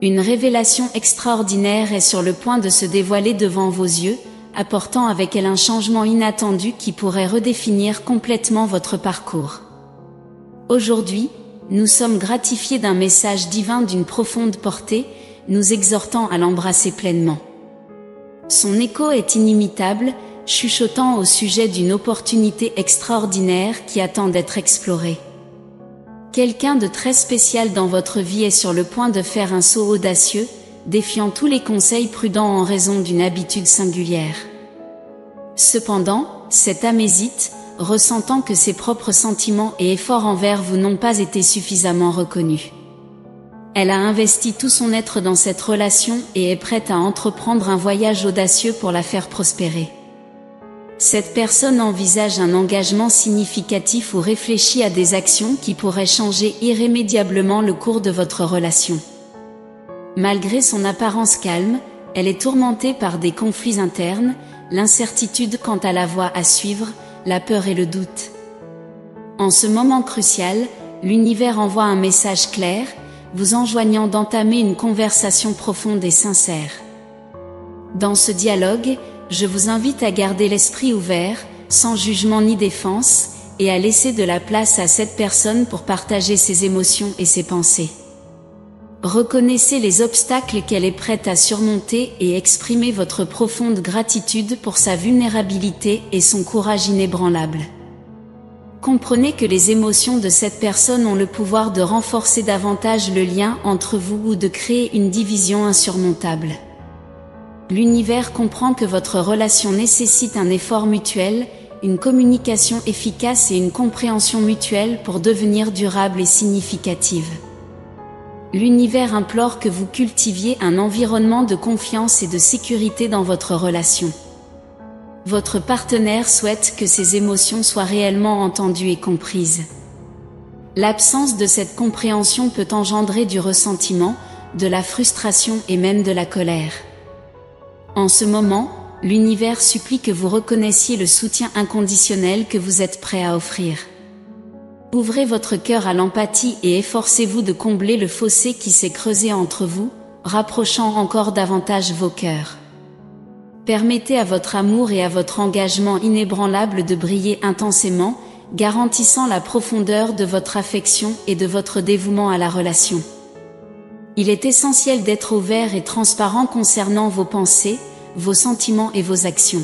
Une révélation extraordinaire est sur le point de se dévoiler devant vos yeux, apportant avec elle un changement inattendu qui pourrait redéfinir complètement votre parcours. Aujourd'hui, nous sommes gratifiés d'un message divin d'une profonde portée, nous exhortant à l'embrasser pleinement. Son écho est inimitable, chuchotant au sujet d'une opportunité extraordinaire qui attend d'être explorée. Quelqu'un de très spécial dans votre vie est sur le point de faire un saut audacieux, défiant tous les conseils prudents en raison d'une habitude singulière. Cependant, cette amésite, ressentant que ses propres sentiments et efforts envers vous n'ont pas été suffisamment reconnus. Elle a investi tout son être dans cette relation et est prête à entreprendre un voyage audacieux pour la faire prospérer. Cette personne envisage un engagement significatif ou réfléchit à des actions qui pourraient changer irrémédiablement le cours de votre relation. Malgré son apparence calme, elle est tourmentée par des conflits internes, l'incertitude quant à la voie à suivre, la peur et le doute. En ce moment crucial, l'univers envoie un message clair, vous enjoignant d'entamer une conversation profonde et sincère. Dans ce dialogue, je vous invite à garder l'esprit ouvert, sans jugement ni défense, et à laisser de la place à cette personne pour partager ses émotions et ses pensées. Reconnaissez les obstacles qu'elle est prête à surmonter et exprimez votre profonde gratitude pour sa vulnérabilité et son courage inébranlable. Comprenez que les émotions de cette personne ont le pouvoir de renforcer davantage le lien entre vous ou de créer une division insurmontable. L'univers comprend que votre relation nécessite un effort mutuel, une communication efficace et une compréhension mutuelle pour devenir durable et significative. L'univers implore que vous cultiviez un environnement de confiance et de sécurité dans votre relation. Votre partenaire souhaite que ses émotions soient réellement entendues et comprises. L'absence de cette compréhension peut engendrer du ressentiment, de la frustration et même de la colère. En ce moment, l'univers supplie que vous reconnaissiez le soutien inconditionnel que vous êtes prêt à offrir. Ouvrez votre cœur à l'empathie et efforcez-vous de combler le fossé qui s'est creusé entre vous, rapprochant encore davantage vos cœurs. Permettez à votre amour et à votre engagement inébranlable de briller intensément, garantissant la profondeur de votre affection et de votre dévouement à la relation. Il est essentiel d'être ouvert et transparent concernant vos pensées, vos sentiments et vos actions.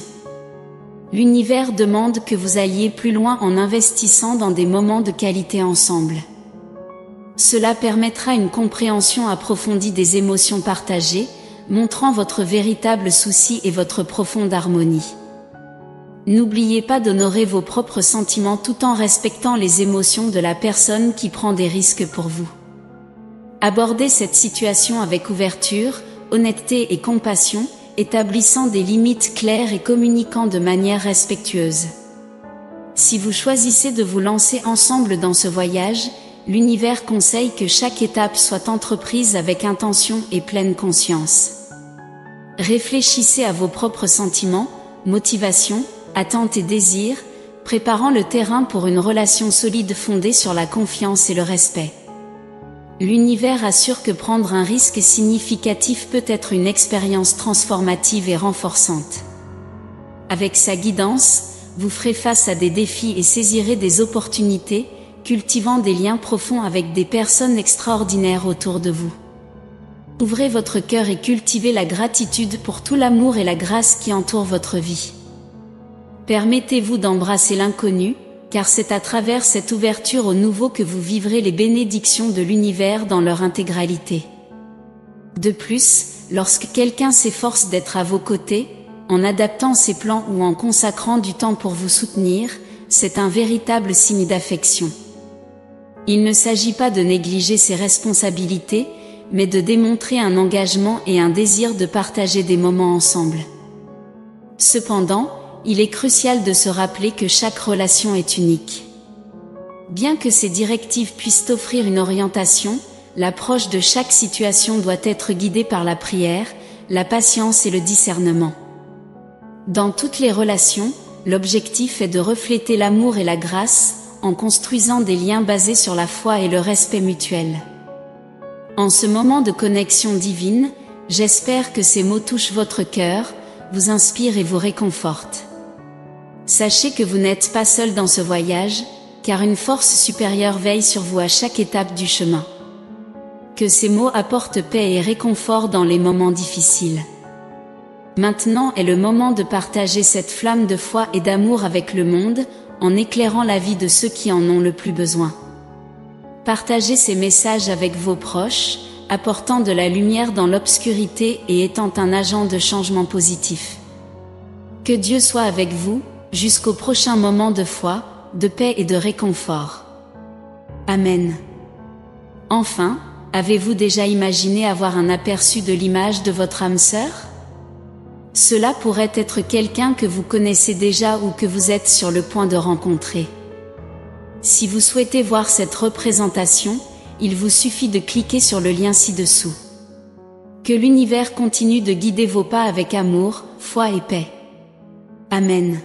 L'univers demande que vous alliez plus loin en investissant dans des moments de qualité ensemble. Cela permettra une compréhension approfondie des émotions partagées, montrant votre véritable souci et votre profonde harmonie. N'oubliez pas d'honorer vos propres sentiments tout en respectant les émotions de la personne qui prend des risques pour vous. Abordez cette situation avec ouverture, honnêteté et compassion, établissant des limites claires et communiquant de manière respectueuse. Si vous choisissez de vous lancer ensemble dans ce voyage, l'univers conseille que chaque étape soit entreprise avec intention et pleine conscience. Réfléchissez à vos propres sentiments, motivations, attentes et désirs, préparant le terrain pour une relation solide fondée sur la confiance et le respect. L'univers assure que prendre un risque significatif peut être une expérience transformative et renforçante. Avec sa guidance, vous ferez face à des défis et saisirez des opportunités, cultivant des liens profonds avec des personnes extraordinaires autour de vous. Ouvrez votre cœur et cultivez la gratitude pour tout l'amour et la grâce qui entourent votre vie. Permettez-vous d'embrasser l'inconnu, car c'est à travers cette ouverture au nouveau que vous vivrez les bénédictions de l'univers dans leur intégralité. De plus, lorsque quelqu'un s'efforce d'être à vos côtés, en adaptant ses plans ou en consacrant du temps pour vous soutenir, c'est un véritable signe d'affection. Il ne s'agit pas de négliger ses responsabilités, mais de démontrer un engagement et un désir de partager des moments ensemble. Cependant, il est crucial de se rappeler que chaque relation est unique. Bien que ces directives puissent offrir une orientation, l'approche de chaque situation doit être guidée par la prière, la patience et le discernement. Dans toutes les relations, l'objectif est de refléter l'amour et la grâce, en construisant des liens basés sur la foi et le respect mutuel. En ce moment de connexion divine, j'espère que ces mots touchent votre cœur, vous inspirent et vous réconfortent. Sachez que vous n'êtes pas seul dans ce voyage, car une force supérieure veille sur vous à chaque étape du chemin. Que ces mots apportent paix et réconfort dans les moments difficiles. Maintenant est le moment de partager cette flamme de foi et d'amour avec le monde, en éclairant la vie de ceux qui en ont le plus besoin. Partagez ces messages avec vos proches, apportant de la lumière dans l'obscurité et étant un agent de changement positif. Que Dieu soit avec vous, jusqu'au prochain moment de foi, de paix et de réconfort. Amen. Enfin, avez-vous déjà imaginé avoir un aperçu de l'image de votre âme sœur? Cela pourrait être quelqu'un que vous connaissez déjà ou que vous êtes sur le point de rencontrer. Si vous souhaitez voir cette représentation, il vous suffit de cliquer sur le lien ci-dessous. Que l'univers continue de guider vos pas avec amour, foi et paix. Amen.